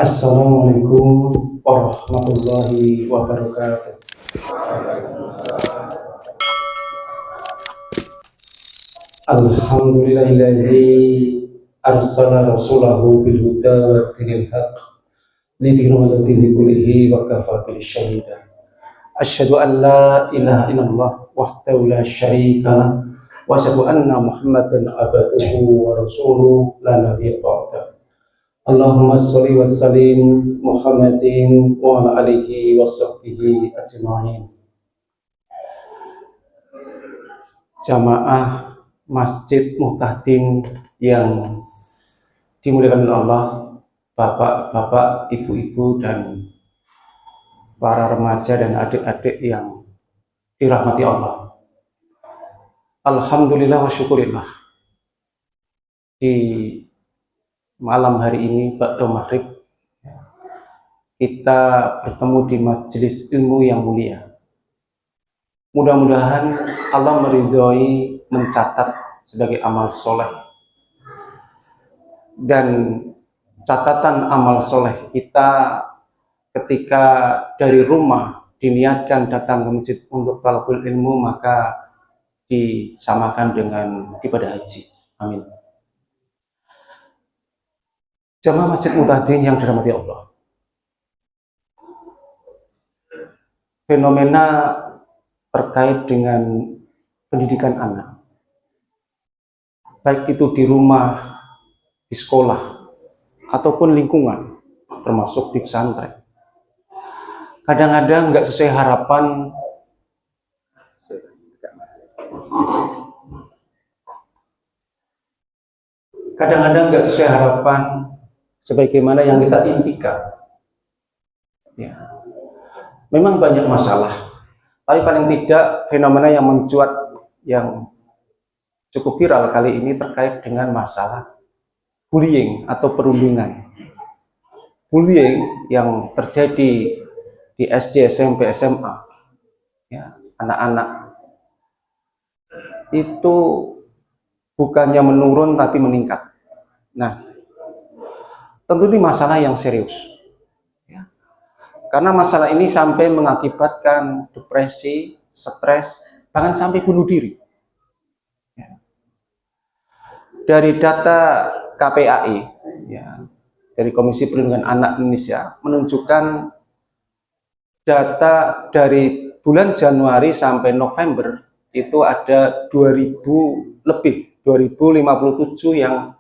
Assalamualaikum warahmatullahi wabarakatuh. Alhamdulillahilladzi arsala rasulahu bil huda wa dinil haqq lidhirahu dini kullihi wa kafa bil syahida. Asyhadu an la ilaha illallah wahdahu la syarika lah wa asyhadu anna Muhammadan abduhu wa rasuluhu la nabiyya ba'da. Allahumma sholli wa sallim Muhammadin wa ala alihi wa sahbihi ajma'in. Jamaah Masjid Muhtadin yang dimuliakan Allah, bapak-bapak, ibu-ibu, dan para remaja dan adik-adik yang dirahmati Allah. Alhamdulillah wa syukurillah. Di malam hari ini, ba'da maghrib, kita bertemu di majelis ilmu yang mulia. Mudah-mudahan Allah meridhoi, mencatat sebagai amal soleh, dan catatan amal soleh kita ketika dari rumah diniatkan datang ke masjid untuk talabul ilmu, maka disamakan dengan ibadah haji. Amin. Jamaah Masjid Muhtadin yang dirahmati Allah, fenomena terkait dengan pendidikan anak, baik itu di rumah, di sekolah, ataupun lingkungan, termasuk di pesantren, kadang-kadang nggak sesuai harapan. Kadang-kadang nggak sesuai harapan sebagaimana yang kita impikan. Ya, memang banyak masalah, tapi paling tidak fenomena yang mencuat yang cukup viral kali ini terkait dengan masalah bullying atau perundungan. Bullying yang terjadi di SD, SMP, SMA, ya, anak-anak itu bukannya menurun tapi meningkat. Nah, tentu ini masalah yang serius, ya. Karena masalah ini sampai mengakibatkan depresi, stres, bahkan sampai bunuh diri. Ya. Dari data KPAI, ya, dari Komisi Perlindungan Anak Indonesia, menunjukkan data dari bulan Januari sampai November itu ada 2000 lebih, 2057 yang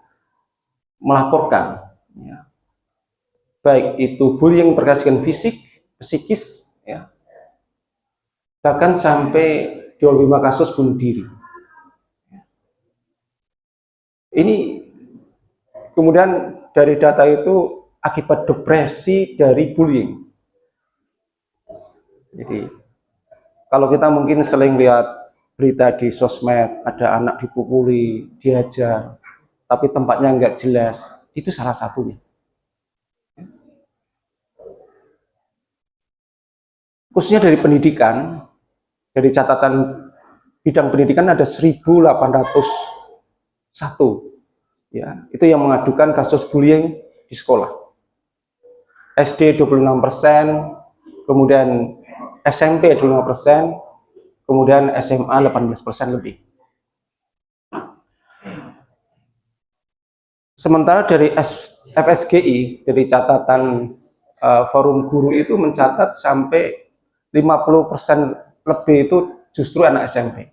melaporkan, ya, baik itu bullying terkait dengan fisik, psikis, ya, bahkan sampai 25 kasus bunuh diri. Ini kemudian dari data itu akibat depresi dari bullying. Jadi kalau kita mungkin sering lihat berita di sosmed, ada anak dipukuli, dihajar, tapi tempatnya nggak jelas, itu salah satunya. Khususnya dari pendidikan, dari catatan bidang pendidikan ada 1801, ya, itu yang mengadukan kasus bullying di sekolah. SD 26%, kemudian SMP 25%, kemudian SMA 18% lebih. Sementara dari FSGI, dari catatan forum guru itu mencatat sampai 50% lebih itu justru anak SMP.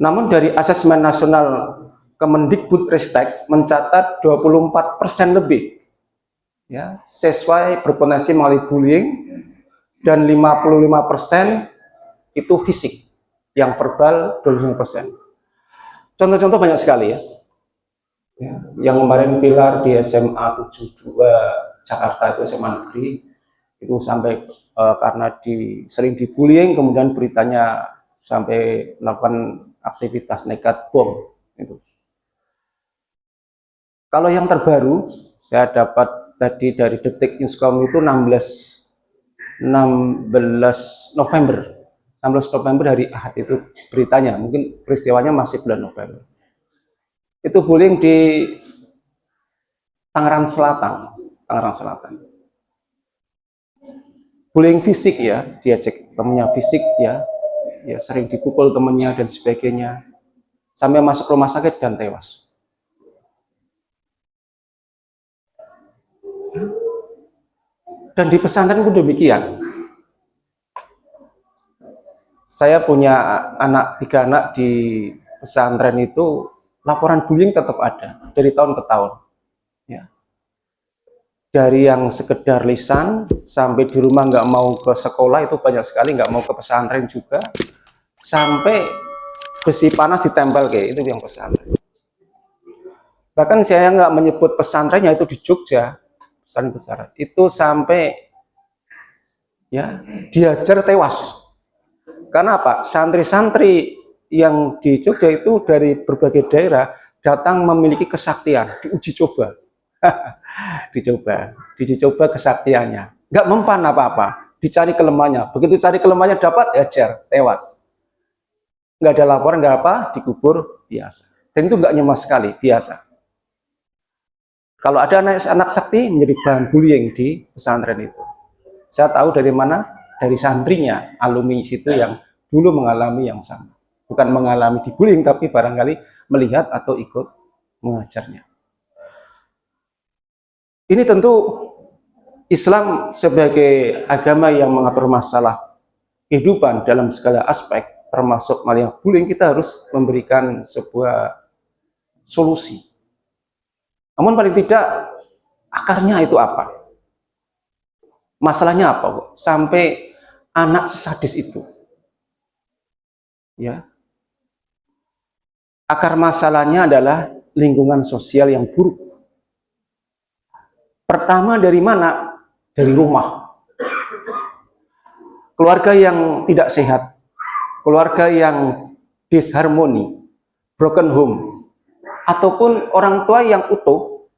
Namun dari asesmen nasional Kemendikbudristek mencatat 24% lebih, ya, siswa berpotensi mengalami bullying, dan 55% itu fisik, yang verbal 25%. Contoh-contoh banyak sekali, ya. Ya, yang kemarin pilar di SMA 72 Jakarta itu SMA negeri itu sampai karena sering dibullying, kemudian beritanya sampai melakukan aktivitas nekat bom itu. Kalau yang terbaru saya dapat tadi dari Detik.com itu 16 November hari Ahad itu beritanya, mungkin peristiwanya masih bulan November. Itu bullying di Tangerang Selatan, Tangerang Selatan. Bullying fisik ya, diajak temennya fisik ya, ya sering dipukul temennya dan sebagainya, sampai masuk rumah sakit dan tewas. Dan di pesantren pun demikian. Saya punya tiga anak di pesantren itu, laporan bullying tetap ada dari tahun ke tahun. Ya. Dari yang sekedar lisan sampai di rumah nggak mau ke sekolah itu banyak sekali, nggak mau ke pesantren juga, sampai besi panas ditempel kayak itu yang pesantren. Bahkan saya nggak menyebut pesantrennya itu di Jogja, pesantren besar itu sampai ya diajar tewas. Karena apa? Santri-santri yang di Jogja itu dari berbagai daerah datang memiliki kesaktian, diuji coba. diuji coba kesaktiannya. Nggak mempan apa-apa, dicari kelemahannya. Begitu cari kelemahannya dapat, ajar, tewas. Nggak ada laporan, nggak apa, dikubur, biasa. Dan itu nggak nyemah sekali, biasa. Kalau ada anak sakti menjadi bahan bullying di pesantren itu. Saya tahu dari mana? Dari santrinya, alumni situ yang dulu mengalami yang sama. Bukan mengalami dibullying, tapi barangkali melihat atau ikut mengajarnya. Ini tentu Islam sebagai agama yang mengatur masalah kehidupan dalam segala aspek, termasuk masalah bullying, kita harus memberikan sebuah solusi. Namun paling tidak, akarnya itu apa? Masalahnya apa, Bu? Sampai anak sesadis itu. Ya. Akar masalahnya adalah lingkungan sosial yang buruk. Pertama dari mana? Dari rumah. Keluarga yang tidak sehat, keluarga yang disharmoni, broken home, ataupun orang tua yang utuh,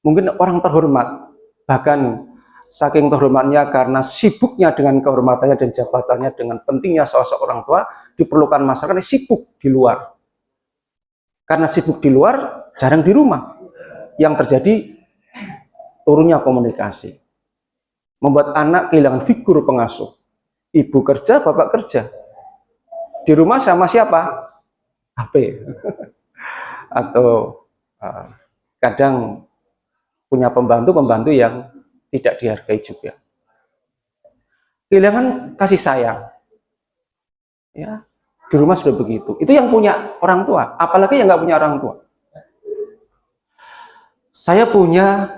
mungkin orang terhormat, bahkan saking terhormatnya karena sibuknya dengan kehormatannya dan jabatannya, dengan pentingnya sosok orang tua, diperlukan masyarakat sibuk di luar. Karena sibuk di luar, jarang di rumah. Yang terjadi turunnya komunikasi. Membuat anak kehilangan figur pengasuh. Ibu kerja, bapak kerja. Di rumah sama siapa? HP. Atau kadang punya pembantu yang tidak dihargai juga. Kehilangan kasih sayang. Ya, di rumah sudah begitu. Itu yang punya orang tua, apalagi yang nggak punya orang tua. Saya punya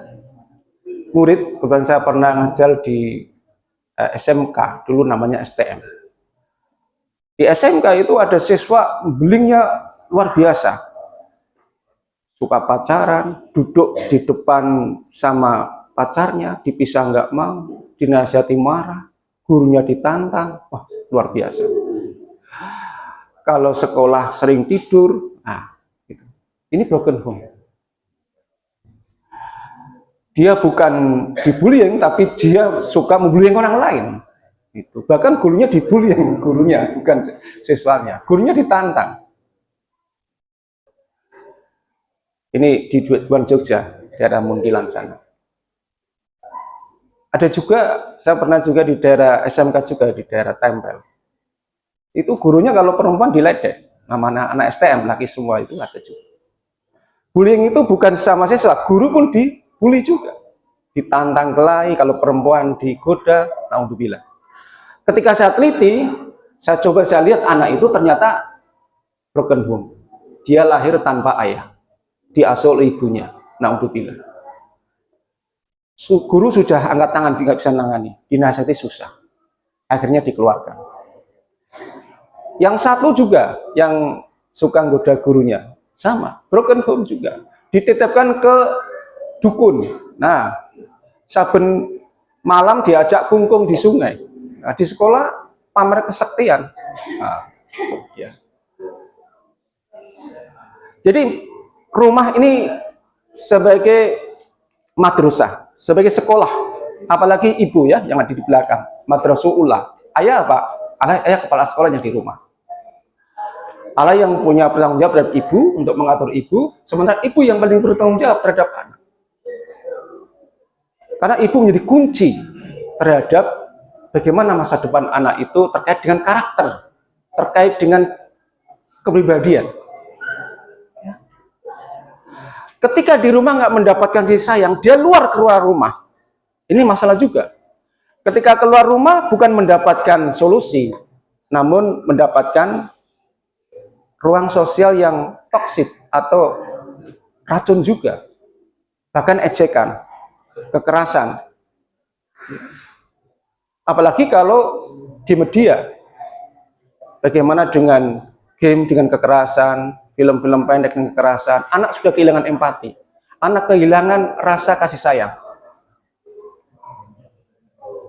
murid, kebetulan saya pernah ngajar di SMK, dulu namanya STM. Di SMK itu ada siswa bullyingnya luar biasa. Suka pacaran, duduk di depan sama pacarnya, dipisah nggak mau, dinasihati marah, gurunya ditantang, wah luar biasa. Kalau sekolah sering tidur, nah, gitu. Ini broken home. Dia bukan dibullying, tapi dia suka membullying orang lain. Gitu. Bahkan gurunya dibullying, gurunya bukan siswanya. Gurunya ditantang. Ini di Duan Jogja, daerah Muntilan sana. Ada juga, saya pernah juga di daerah SMK juga, di daerah Tempel. Itu gurunya kalau perempuan diledek, nama anak STM, laki semua itu ada juga. Bullying itu bukan sama siswa, guru pun dibully juga. Ditantang kelahi, kalau perempuan digoda, naudzubillah. Ketika saya teliti, saya lihat anak itu ternyata broken home. Dia lahir tanpa ayah, diasuh oleh ibunya, naudzubillah. Guru sudah angkat tangan, nggak bisa nangani, dinasihati susah. Akhirnya dikeluarkan. Yang satu juga, yang suka goda gurunya, sama, broken home juga. Dititipkan ke dukun. Nah, saben malam diajak kungkum di sungai. Nah, di sekolah pamer kesaktian. Nah, ya. Jadi rumah ini sebagai madrasah, sebagai sekolah. Apalagi ibu ya yang ada di belakang, madrasahullah. Ayah apa? Ayah kepala sekolahnya di rumah. Allah yang punya bertanggung jawab terhadap ibu untuk mengatur ibu, sementara ibu yang paling bertanggung jawab terhadap anak. Karena ibu menjadi kunci terhadap bagaimana masa depan anak itu terkait dengan karakter, terkait dengan kepribadian. Ketika di rumah nggak mendapatkan kasih sayang, dia keluar rumah. Ini masalah juga. Ketika keluar rumah bukan mendapatkan solusi, namun mendapatkan ruang sosial yang toksik atau racun juga. Bahkan ejekan, kekerasan. Apalagi kalau di media, bagaimana dengan game dengan kekerasan, film-film pendek dengan kekerasan, anak sudah kehilangan empati, anak kehilangan rasa kasih sayang.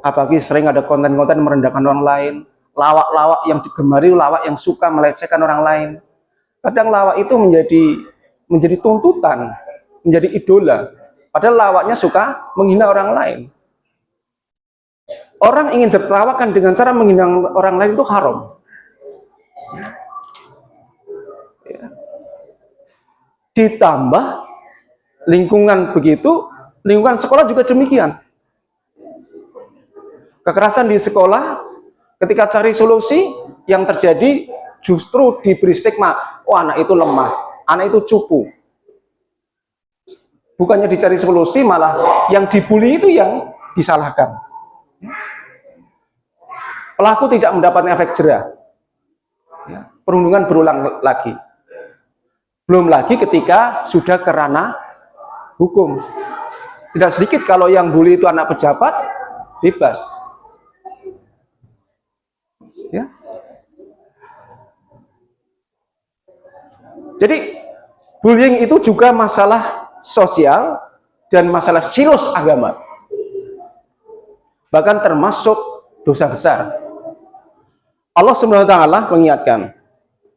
Apalagi sering ada konten-konten merendahkan orang lain, lawak-lawak yang digemari, lawak yang suka melecehkan orang lain. Kadang lawak itu menjadi tuntutan, menjadi idola. Padahal lawaknya suka menghina orang lain. Orang ingin ditertawakan dengan cara menghina orang lain itu haram. Ditambah lingkungan begitu, lingkungan sekolah juga demikian. Kekerasan di sekolah, ketika cari solusi, yang terjadi justru diberi stigma, oh anak itu lemah, anak itu cupu. Bukannya dicari solusi, malah yang dibully itu yang disalahkan. Pelaku tidak mendapatkan efek jerah. Perundungan berulang lagi. Belum lagi ketika sudah ke ranah hukum. Tidak sedikit kalau yang bully itu anak pejabat, bebas. Ya. Jadi bullying itu juga masalah sosial dan masalah serius agama. Bahkan termasuk dosa besar. Allah Subhanahu wa taala mengingatkan.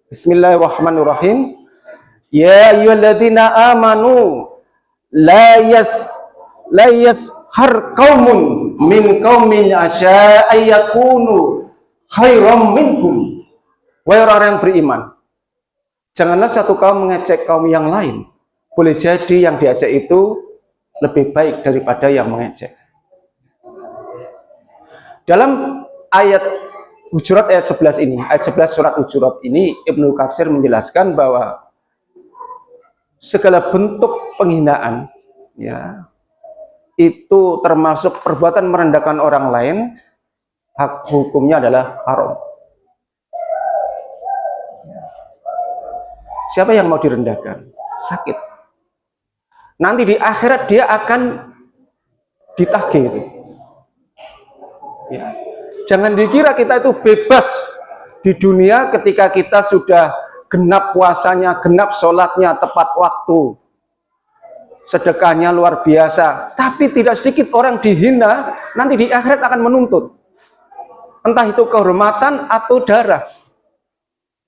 Bismillahirrahmanirrahim. Ya ayyuhalladzina amanu la yashar qaumun min qaumin asya'a yakunu khairam minhum. Wahai orang yang beriman, janganlah satu kaum mengejek kaum yang lain. Boleh jadi yang diajak itu lebih baik daripada yang mengejek. Dalam ayat Hujurat ayat 11 ini, ayat 11 surat Hujurat ini, Ibnu Katsir menjelaskan bahwa segala bentuk penghinaan, ya, itu termasuk perbuatan merendahkan orang lain, hak hukumnya adalah haram. Siapa yang mau direndahkan? Sakit. Nanti di akhirat dia akan ditagih itu. Ya. Jangan dikira kita itu bebas di dunia ketika kita sudah genap puasanya, genap sholatnya, tepat waktu. Sedekahnya luar biasa. Tapi tidak sedikit orang dihina, nanti di akhirat akan menuntut. Entah itu kehormatan atau darah.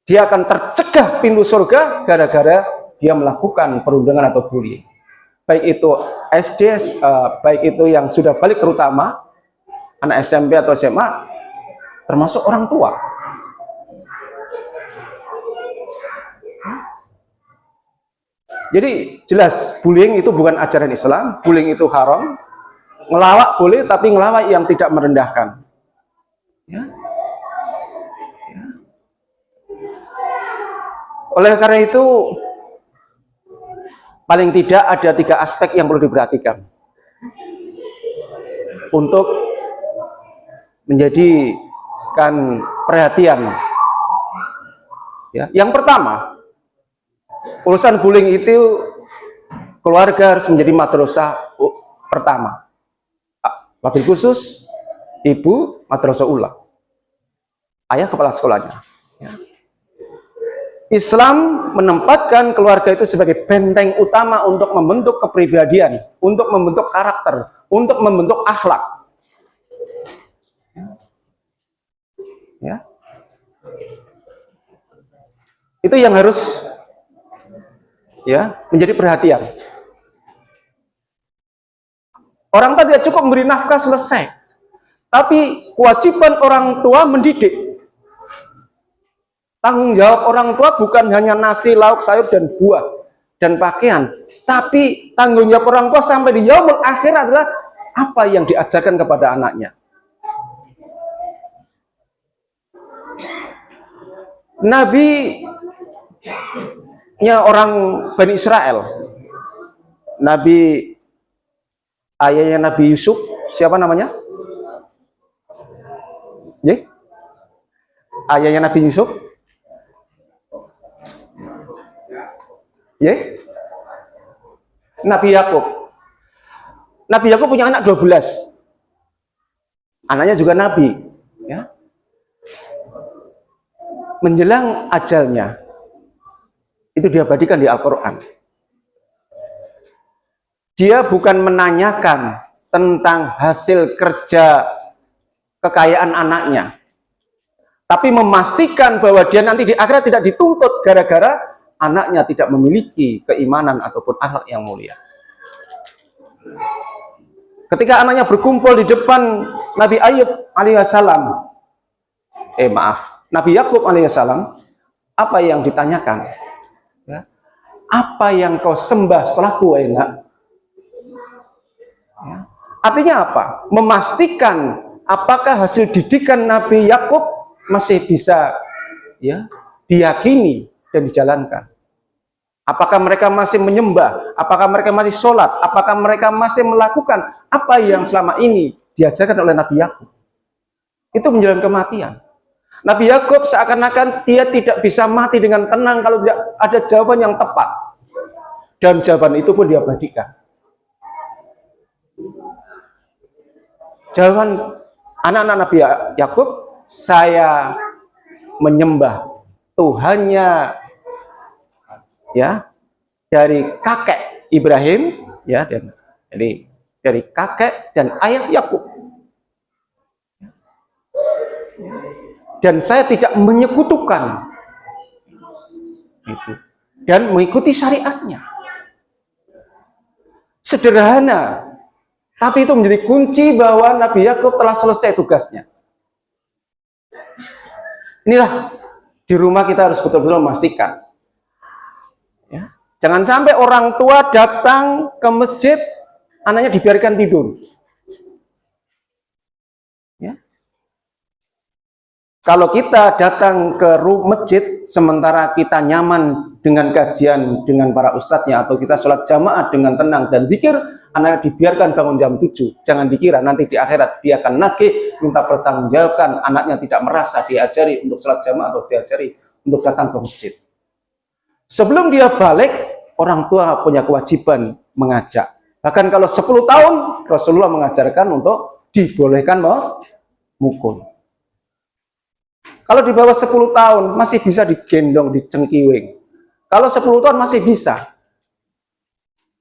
Dia akan tercegah pintu surga gara-gara dia melakukan perundungan atau bullying. Baik itu SD, baik itu yang sudah balik terutama, anak SMP atau SMA, termasuk orang tua. Jadi jelas bullying itu bukan ajaran Islam, bullying itu haram. Ngelawak boleh, tapi ngelawak yang tidak merendahkan. Ya. Ya. Oleh karena itu, paling tidak ada 3 aspek yang perlu diperhatikan untuk menjadikan perhatian. Ya. Yang pertama, urusan bullying itu keluarga harus menjadi madrasah pertama. Wabil khusus ibu madrasah ula, ayah kepala sekolahnya. Ya. Islam menempatkan keluarga itu sebagai benteng utama untuk membentuk kepribadian, untuk membentuk karakter, untuk membentuk akhlak. Ya. Itu yang harus ya menjadi perhatian. Orang tua tidak cukup memberi nafkah selesai, tapi kewajiban orang tua mendidik. Tanggung jawab orang tua bukan hanya nasi, lauk, sayur, dan buah dan pakaian, tapi tanggung jawab orang tua sampai di yaumul akhir adalah apa yang diajarkan kepada anaknya. Nabi-nya orang Bani Israel, ayahnya Nabi Yusuf, siapa namanya? Ayahnya Nabi Yusuf? Nabi Yakub. Nabi Yakub punya anak 12. Anaknya juga nabi, ya. Menjelang ajalnya, itu diabadikan di Al-Quran. Dia bukan menanyakan tentang hasil kerja kekayaan anaknya, tapi memastikan bahwa dia nanti di akhirat tidak dituntut gara-gara anaknya tidak memiliki keimanan ataupun akhlak yang mulia. Ketika anaknya berkumpul di depan Nabi Ayub alaihissalam, Nabi Yakub alaihissalam, apa yang ditanyakan? Ya, apa yang kau sembah setelahku, enak? Ya. Artinya apa? Memastikan apakah hasil didikan Nabi Yakub masih bisa, ya, diyakini dan dijalankan. Apakah mereka masih menyembah? Apakah mereka masih sholat? Apakah mereka masih melakukan apa yang selama ini diajarkan oleh Nabi Yakub? Itu menjelang kematian. Nabi Yakub seakan-akan dia tidak bisa mati dengan tenang kalau tidak ada jawaban yang tepat. Dan jawaban itu pun diabadikan. Jawaban anak-anak Nabi Yakub, saya menyembah Tuhannya, ya, dari kakek Ibrahim, ya, jadi dari kakek dan ayah Yakub. Dan saya tidak menyekutukan itu dan mengikuti syariatnya. Sederhana, tapi itu menjadi kunci bahwa Nabi Yakub telah selesai tugasnya. Inilah di rumah kita harus betul-betul memastikan. Ya. Jangan sampai orang tua datang ke masjid, anaknya dibiarkan tidur. Ya. Kalau kita datang ke masjid, sementara kita nyaman dengan kajian dengan para ustadznya, atau kita sholat jamaah dengan tenang dan zikir, anaknya dibiarkan bangun jam 7. Jangan dikira nanti di akhirat dia akan nagih, minta pertanggungjawabkan, anaknya tidak merasa diajari untuk sholat jamaah atau diajari untuk datang ke masjid. Sebelum dia balik, orang tua punya kewajiban mengajak. Bahkan kalau 10 tahun, Rasulullah mengajarkan untuk dibolehkan memukul. Kalau di bawah 10 tahun, masih bisa digendong, dicengkiwing. Kalau 10 tahun masih bisa.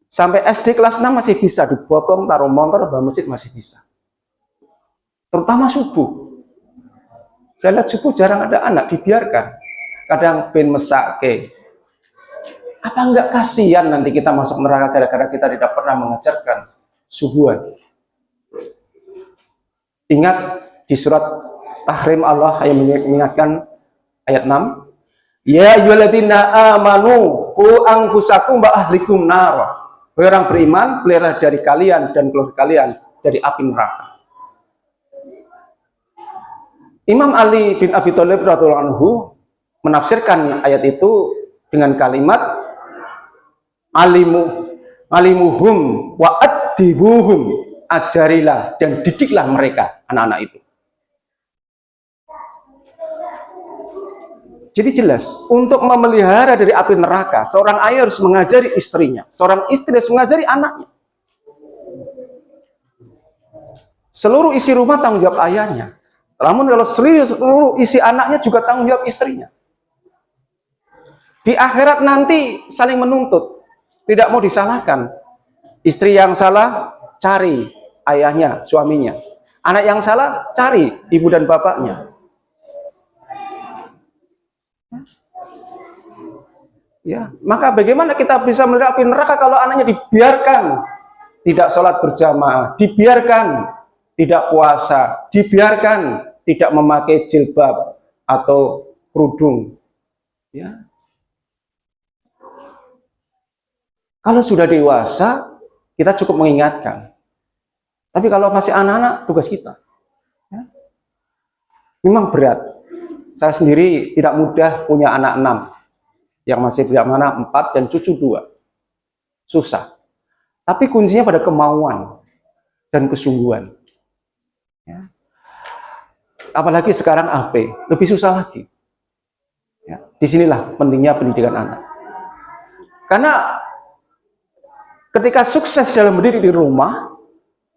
Sampai SD kelas 6 masih bisa, dibopong, taruh motor, bawa masjid masih bisa. Terutama subuh. Saya lihat subuh jarang ada anak, dibiarkan. Kadang ben mesake. Apa enggak kasihan nanti kita masuk neraka gara-gara kita tidak pernah mengajarkan subuhan? Ingat di surat Tahrim Allah yang mengingatkan ayat 6. Ya ayyuhalladzina amanu qu anfusakum wa ahlikum nar. Orang beriman, pelihara dari kalian dan keluarga kalian dari api neraka. Imam Ali bin Abi Thalib radhiyallahu anhu menafsirkan ayat itu dengan kalimat alimuhum wa addibuhum, ajarilah dan didiklah mereka, anak-anak itu. Jadi jelas, untuk memelihara dari api neraka, seorang ayah harus mengajari istrinya, seorang istri harus mengajari anaknya. Seluruh isi rumah tanggung jawab ayahnya. Namun kalau seluruh isi anaknya juga tanggung jawab istrinya. Di akhirat nanti saling menuntut, tidak mau disalahkan. Istri yang salah, cari ayahnya, suaminya. Anak yang salah, cari ibu dan bapaknya. Ya, maka bagaimana kita bisa memelihara api neraka kalau anaknya dibiarkan tidak sholat berjamaah, dibiarkan tidak puasa, dibiarkan tidak memakai jilbab atau kerudung. Ya. Kalau sudah dewasa, kita cukup mengingatkan. Tapi kalau masih anak-anak, tugas kita. Ya. Memang berat. Saya sendiri tidak mudah punya anak 6. Yang masih tidak mana 4 dan cucu 2. Susah. Tapi kuncinya pada kemauan dan kesungguhan. Ya. Apalagi sekarang AP, lebih susah lagi. Ya. Disinilah pentingnya pendidikan anak. Karena ketika sukses dalam mendidik di rumah,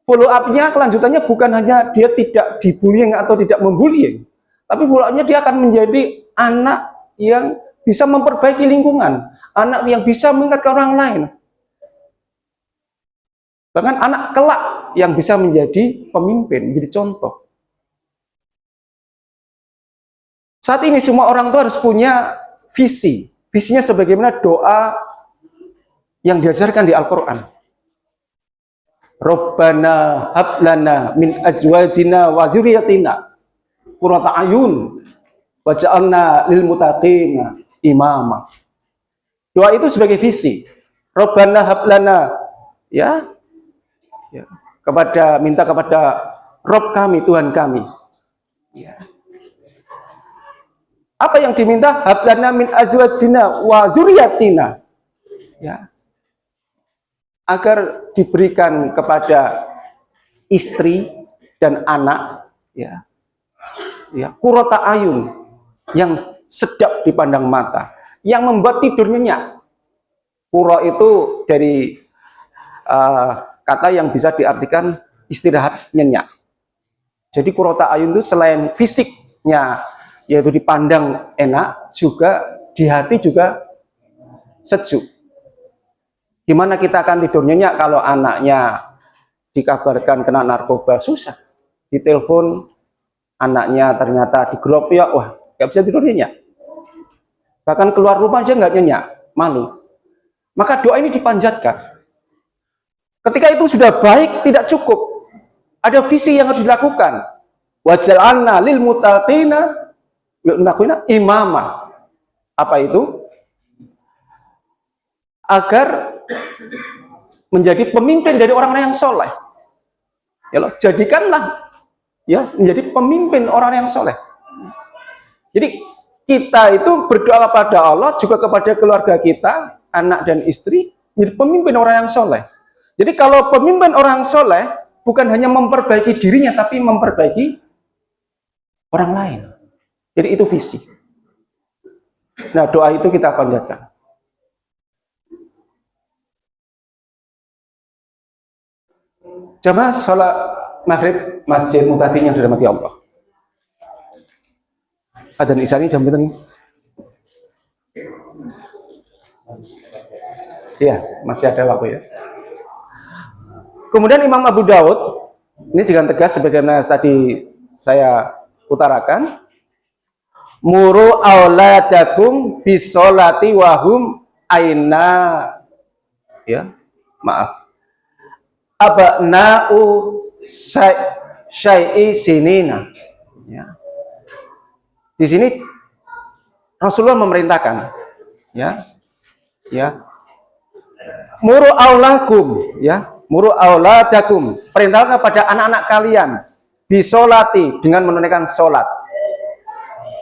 follow up-nya, kelanjutannya bukan hanya dia tidak dibullying atau tidak membullying, tapi follow up-nya dia akan menjadi anak yang bisa memperbaiki lingkungan, anak yang bisa mengingatkan orang lain. Bahkan anak kelak yang bisa menjadi pemimpin, menjadi contoh. Saat ini semua orang tua harus punya visi. Visinya sebagaimana doa yang diajarkan di Al-Quran. Rabbana hablana min azwajina wa dzurriyyatina qurrata ayun waj'alna lil muttaqina imama. Doa itu sebagai visi. Rabbana hablana, ya, minta kepada Rob kami, Tuhan kami. Ya. Apa yang diminta? Hablana min azwajina wa dzurriyyatina. Ya. Agar diberikan kepada istri dan anak, ya, qurrata ayun, yang sedap dipandang mata, yang membuat tidur nyenyak. Qurra itu dari kata yang bisa diartikan istirahat nyenyak. Jadi qurrata ayun itu selain fisiknya, yaitu dipandang enak, juga di hati juga sejuk. Gimana kita akan tidur nyenyak kalau anaknya dikabarkan kena narkoba? Susah. Ditelepon anaknya ternyata digeroyok, wah, nggak bisa tidur nyenyak. Bahkan keluar rumah aja nggak nyenyak, malu. Maka doa ini dipanjatkan. Ketika itu sudah baik, tidak cukup. Ada visi yang harus dilakukan. Waj'alna lil muttaqina imama. Apa itu? Agar menjadi pemimpin dari orang-orang yang soleh. Ya loh, jadikanlah ya menjadi pemimpin orang yang soleh. Jadi kita itu berdoa kepada Allah, juga kepada keluarga kita, anak dan istri, menjadi pemimpin orang yang soleh. Jadi kalau pemimpin orang soleh, bukan hanya memperbaiki dirinya, tapi memperbaiki orang lain. Jadi itu visi. Nah, doa itu kita panjatkan. Jamaah sholat maghrib Masjid Muhtadin yang dirahmati Allah. Adzan isya ini jam berapa nih? Iya, masih ada waktu ya. Kemudian Imam Abu Daud, ini dengan tegas sebagaimana tadi saya utarakan, muru auladakum bisolati wahum aina, ya, maaf, abna'u syai'i sinina. Ya. Di sini Rasulullah memerintahkan, ya, muru aulakum, ya, muru auladakum, perintahkan kepada anak-anak kalian bisolati, dengan menunaikan sholat.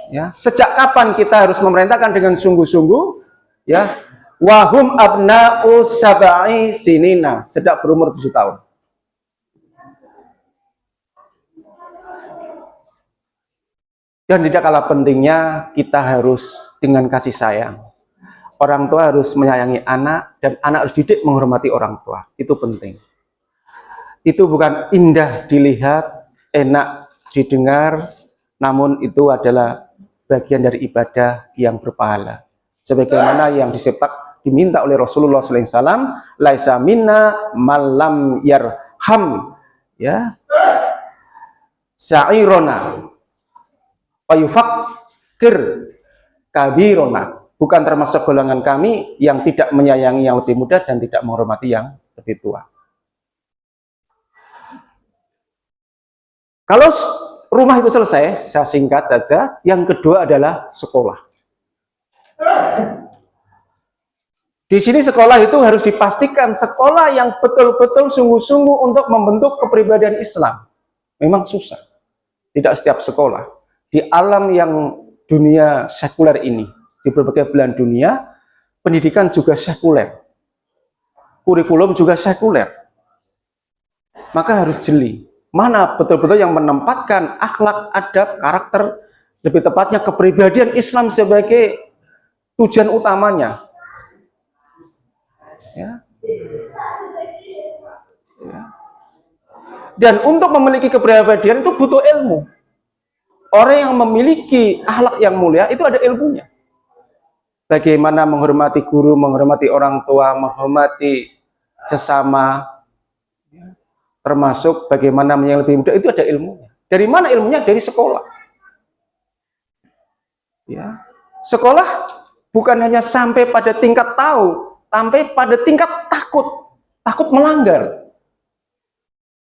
Ya, sejak kapan kita harus memerintahkan dengan sungguh-sungguh? Ya, wahum abna'u sab'i sinina, sejak berumur 7 tahun. Dan tidak kalah pentingnya, kita harus dengan kasih sayang. Orang tua harus menyayangi anak, dan anak harus didik menghormati orang tua. Itu penting. Itu bukan indah dilihat, enak didengar, namun itu adalah bagian dari ibadah yang berpahala. Sebagaimana yang diminta oleh Rasulullah SAW, laisa minna malam yarham, ya, sa'irona wayufakir kabirona. Bukan termasuk golongan kami yang tidak menyayangi yang lebih muda dan tidak menghormati yang lebih tua. Kalau rumah itu selesai, saya singkat saja. Yang kedua adalah sekolah. Di sini sekolah itu harus dipastikan sekolah yang betul-betul sungguh-sungguh untuk membentuk kepribadian Islam. Memang susah. Tidak setiap sekolah. Di alam yang dunia sekuler ini, di berbagai belahan dunia, pendidikan juga sekuler. Kurikulum juga sekuler. Maka harus jeli. Mana betul-betul yang menempatkan akhlak, adab, karakter, lebih tepatnya kepribadian Islam sebagai tujuan utamanya. Ya. Ya. Dan untuk memiliki kepribadian itu butuh ilmu. Orang yang memiliki akhlak yang mulia itu ada ilmunya. Bagaimana menghormati guru, menghormati orang tua, menghormati sesama, termasuk bagaimana yang lebih muda, itu ada ilmunya. Dari mana ilmunya? Dari sekolah. Ya. Sekolah bukan hanya sampai pada tingkat tahu, sampai pada tingkat takut melanggar.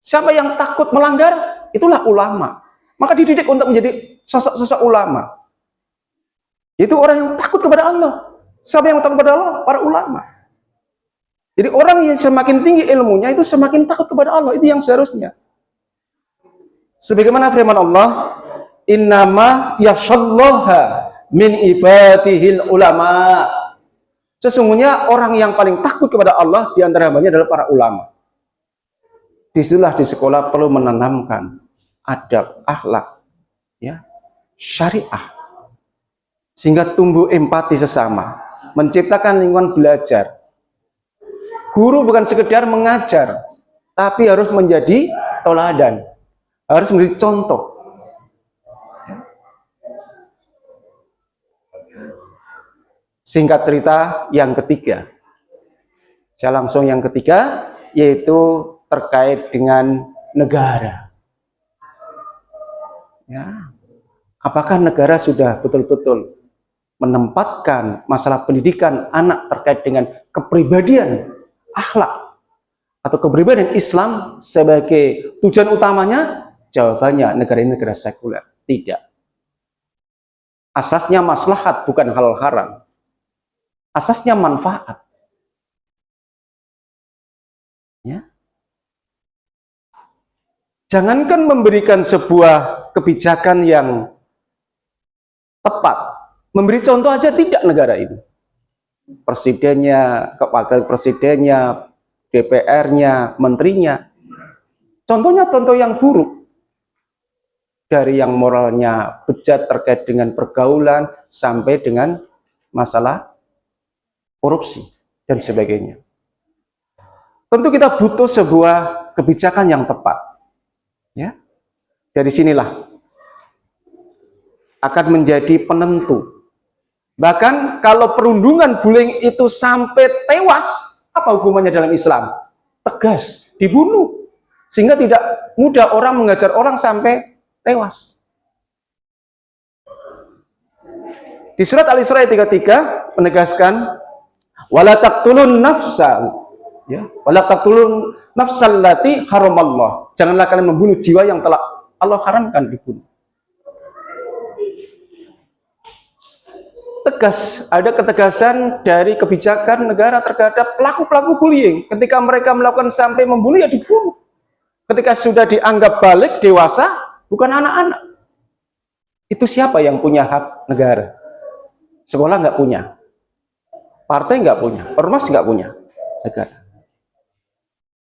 Siapa yang takut melanggar, itulah ulama. Maka dididik untuk menjadi sosok-sosok ulama. Itu orang yang takut kepada Allah. Siapa yang takut kepada Allah? Para ulama. Jadi orang yang semakin tinggi ilmunya itu semakin takut kepada Allah. Itu yang seharusnya. Sebagaimana firman Allah, innama yashallaha min ibadihil ulama. Sesungguhnya orang yang paling takut kepada Allah di antara hambanya adalah para ulama. Disitulah di sekolah perlu menanamkan adab, akhlak, ya, syariah, sehingga tumbuh empati sesama, menciptakan lingkungan belajar. Guru bukan sekedar mengajar, tapi harus menjadi teladan, harus menjadi contoh. Singkat cerita yang ketiga, saya langsung yang ketiga, yaitu terkait dengan negara. Ya. Apakah negara sudah betul-betul menempatkan masalah pendidikan anak terkait dengan kepribadian, akhlak, atau kepribadian Islam sebagai tujuan utamanya? Jawabannya, negara ini negara sekuler. Tidak. Asasnya maslahat, bukan halal haram. Asasnya manfaat. Ya. Jangankan memberikan sebuah kebijakan yang tepat, memberi contoh aja tidak negara ini. Presidennya, wakil presidennya, DPR-nya, menterinya. Contohnya contoh yang buruk. Dari yang moralnya bejat terkait dengan pergaulan sampai dengan masalah korupsi dan sebagainya. Tentu kita butuh sebuah kebijakan yang tepat. Ya. Dari sinilah akan menjadi penentu. Bahkan kalau perundungan bullying itu sampai tewas, apa hukumannya dalam Islam? Tegas, dibunuh. Sehingga tidak mudah orang mengajar orang sampai tewas. Di surat Al-Isra ayat 33 menegaskan wala taqtulun nafsal, ya, wala taqtulun nafsal lati haramallah. Janganlah kalian membunuh jiwa yang telah Allah haramkan dibunuh. Tegas, ada ketegasan dari kebijakan negara terhadap pelaku-pelaku bullying. Ketika mereka melakukan sampai membunuh, ya dibunuh. Ketika sudah dianggap balik, dewasa, bukan anak-anak. Itu siapa yang punya hak negara? Sekolah nggak punya, partai nggak punya, ormas nggak punya, negara.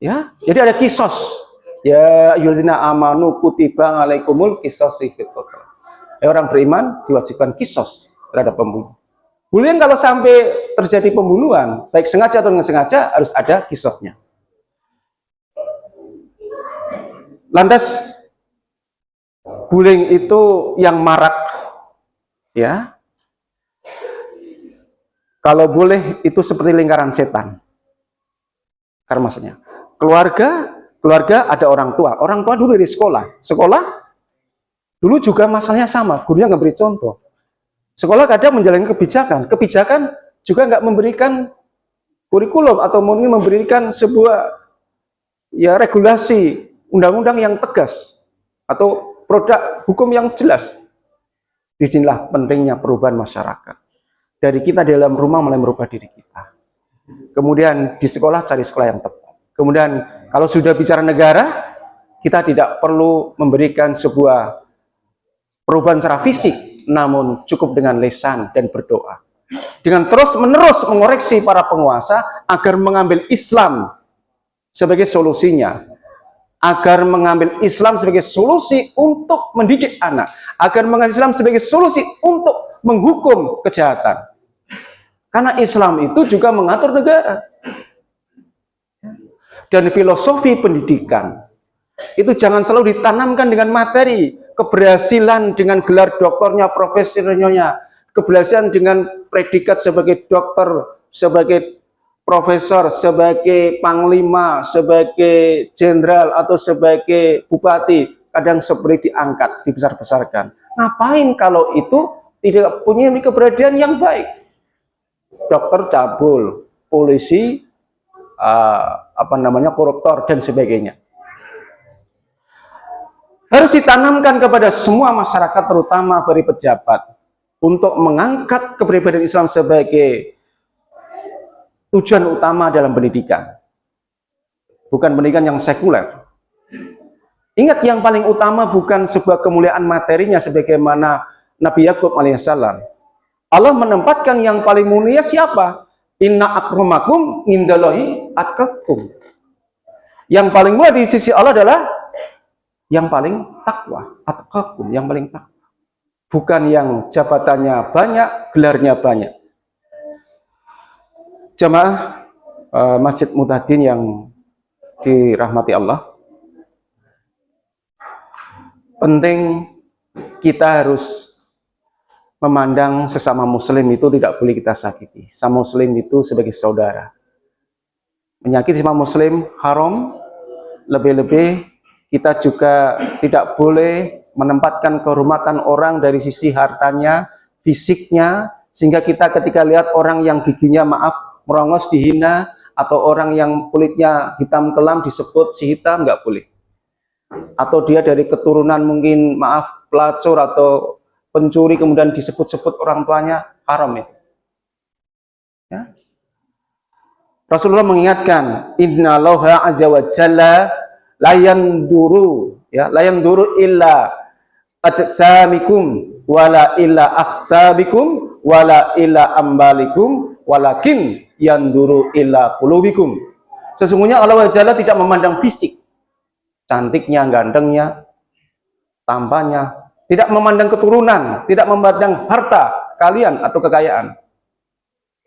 Ya, jadi ada kisos. Ya ayyuhalladzina amanu kutiba alaikumul qisas fil qatl. Orang beriman diwajibkan kisos terhadap pembunuh. Bullying kalau sampai terjadi pembunuhan, baik sengaja atau nggak sengaja, harus ada kisosnya. Lantas bullying itu yang marak, ya. Kalau boleh itu seperti lingkaran setan. Karena maksudnya keluarga ada orang tua dulu di sekolah dulu juga masalahnya sama, gurunya nggak beri contoh. Sekolah kadang menjalankan kebijakan juga nggak memberikan kurikulum atau mungkin memberikan sebuah ya regulasi undang-undang yang tegas atau produk hukum yang jelas. Disinilah pentingnya perubahan masyarakat. Dari kita di dalam rumah mulai merubah diri kita. Kemudian di sekolah cari sekolah yang tepat. Kemudian kalau sudah bicara negara, kita tidak perlu memberikan sebuah perubahan secara fisik, namun cukup dengan lisan dan berdoa. Dengan terus-menerus mengoreksi para penguasa agar mengambil Islam sebagai solusinya, agar mengambil Islam sebagai solusi untuk mendidik anak, agar mengambil Islam sebagai solusi untuk menghukum kejahatan. Karena Islam itu juga mengatur negara. Dan filosofi pendidikan itu jangan selalu ditanamkan dengan materi, keberhasilan dengan gelar doktornya, profesornya, keberhasilan dengan predikat sebagai dokter, sebagai profesor, sebagai panglima, sebagai jenderal, atau sebagai bupati, kadang seperti diangkat, dibesar-besarkan. Ngapain kalau itu tidak punya keberadaan yang baik? Dokter cabul, polisi, koruptor, dan sebagainya. Harus ditanamkan kepada semua masyarakat, terutama dari pejabat, untuk mengangkat kepribadian Islam sebagai tujuan utama dalam pendidikan. Bukan pendidikan yang sekuler. Ingat, yang paling utama bukan sebuah kemuliaan materinya sebagaimana Nabi Yakub alaihissalam. Allah menempatkan yang paling mulia siapa? Inna akramakum indallahi atqakum. Yang paling mulia di sisi Allah adalah yang paling takwa, atqakum, yang paling takwa. Bukan yang jabatannya banyak, gelarnya banyak. Jamaah Masjid Muhtadin yang dirahmati Allah, penting kita harus memandang sesama muslim itu tidak boleh kita sakiti. Sesama muslim itu sebagai saudara. Menyakiti sesama muslim haram. Lebih-lebih kita juga tidak boleh menempatkan kehormatan orang dari sisi hartanya, fisiknya, sehingga kita ketika lihat orang yang giginya merongos dihina, atau orang yang kulitnya hitam kelam disebut si hitam, nggak boleh. Atau dia dari keturunan mungkin pelacur atau pencuri kemudian disebut-sebut orang tuanya, haram itu. Ya. Rasulullah mengingatkan, innallaha azza wa jalla la yanduru illa ajsamikum wala illa ahsabikum wala illa ambalikum walakin yanduru illa qulubikum. Sesungguhnya Allah wa jalla tidak memandang fisik, cantiknya, gantengnya, tampangnya, tidak memandang keturunan, tidak memandang harta kalian atau kekayaan.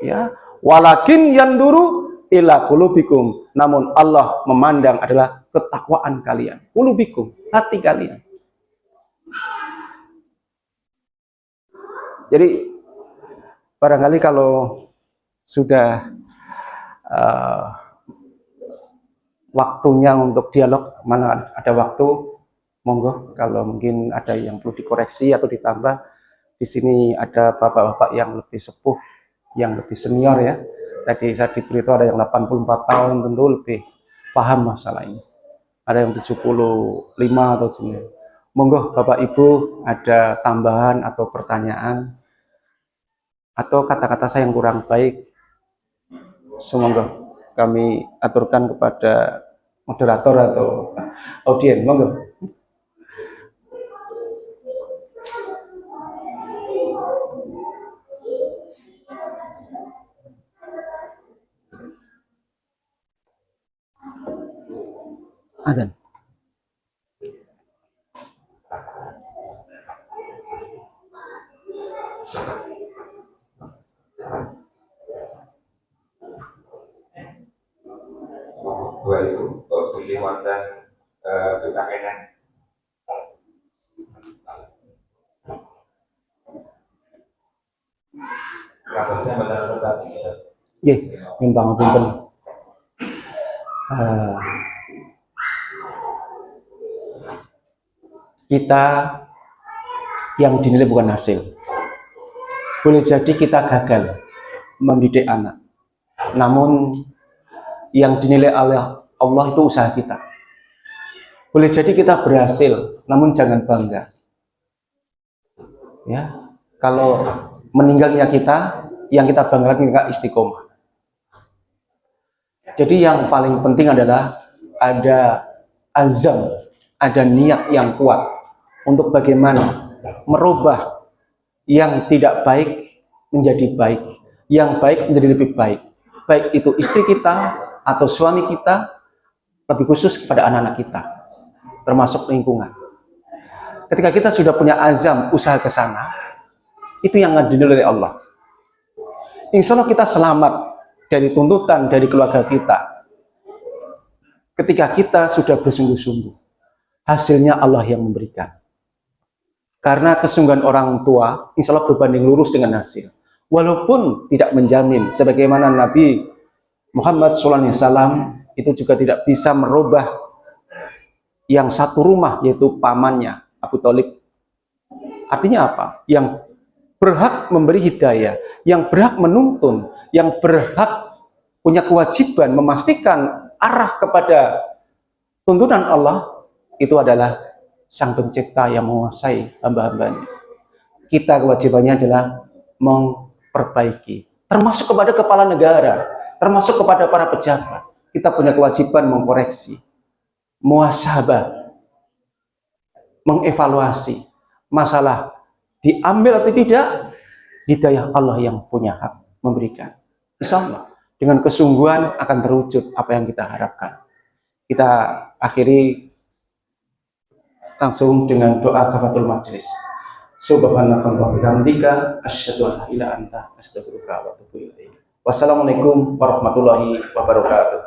Ya, walakin yanduru ila qulubikum, namun Allah memandang adalah ketakwaan kalian, qulubikum, hati kalian. Jadi barangkali kalau sudah waktunya untuk dialog, mana ada waktu, monggo kalau mungkin ada yang perlu dikoreksi atau ditambah. Di sini ada bapak-bapak yang lebih sepuh, yang lebih senior ya. Tadi saya diberitahu ada yang 84 tahun, tentu lebih paham masalah ini. Ada yang 75 atau 9. Monggo Bapak Ibu ada tambahan atau pertanyaan atau kata-kata saya yang kurang baik, semoga kami aturkan kepada moderator atau audien. Monggo. Adzan. Waalaikumsalam warahmatullahi wabarakatuh. Kabarnya benar tadi. Nggih, nyumbang punten. Kita yang dinilai bukan hasil. Boleh jadi kita gagal mendidik anak, namun yang dinilai oleh Allah itu usaha kita. Boleh jadi kita berhasil, namun jangan bangga. Ya, kalau meninggalnya kita, yang kita banggakan kita istiqomah. Jadi yang paling penting adalah ada azam, ada niat yang kuat untuk bagaimana merubah yang tidak baik menjadi baik, yang baik menjadi lebih baik. Baik itu istri kita atau suami kita, lebih khusus kepada anak-anak kita, termasuk lingkungan. Ketika kita sudah punya azam usaha ke sana, itu yang akan dinilai oleh Allah. Insya Allah kita selamat dari tuntutan dari keluarga kita. Ketika kita sudah bersungguh-sungguh, hasilnya Allah yang memberikan. Karena kesungguhan orang tua, insya Allah berbanding lurus dengan hasil. Walaupun tidak menjamin, sebagaimana Nabi Muhammad SAW itu juga tidak bisa merubah yang satu rumah, yaitu pamannya, Abu Thalib. Artinya apa? Yang berhak memberi hidayah, yang berhak menuntun, yang berhak punya kewajiban memastikan arah kepada tuntunan Allah, itu adalah Sang Pencipta yang menguasai hamba-hambanya. Kita kewajibannya adalah memperbaiki, termasuk kepada kepala negara, termasuk kepada para pejabat. Kita punya kewajiban mengkoreksi, muhasabah, mengevaluasi masalah diambil atau tidak, hidayah Allah yang punya hak memberikan. Insya Allah dengan kesungguhan akan terwujud apa yang kita harapkan. Kita akhiri langsung dengan doa kafatul majlis. Subhanaka wa bihamdika asyhadu an la ilaha illa anta astaghfiruka wa atubu ilaik. Wassalamualaikum warahmatullahi wabarakatuh.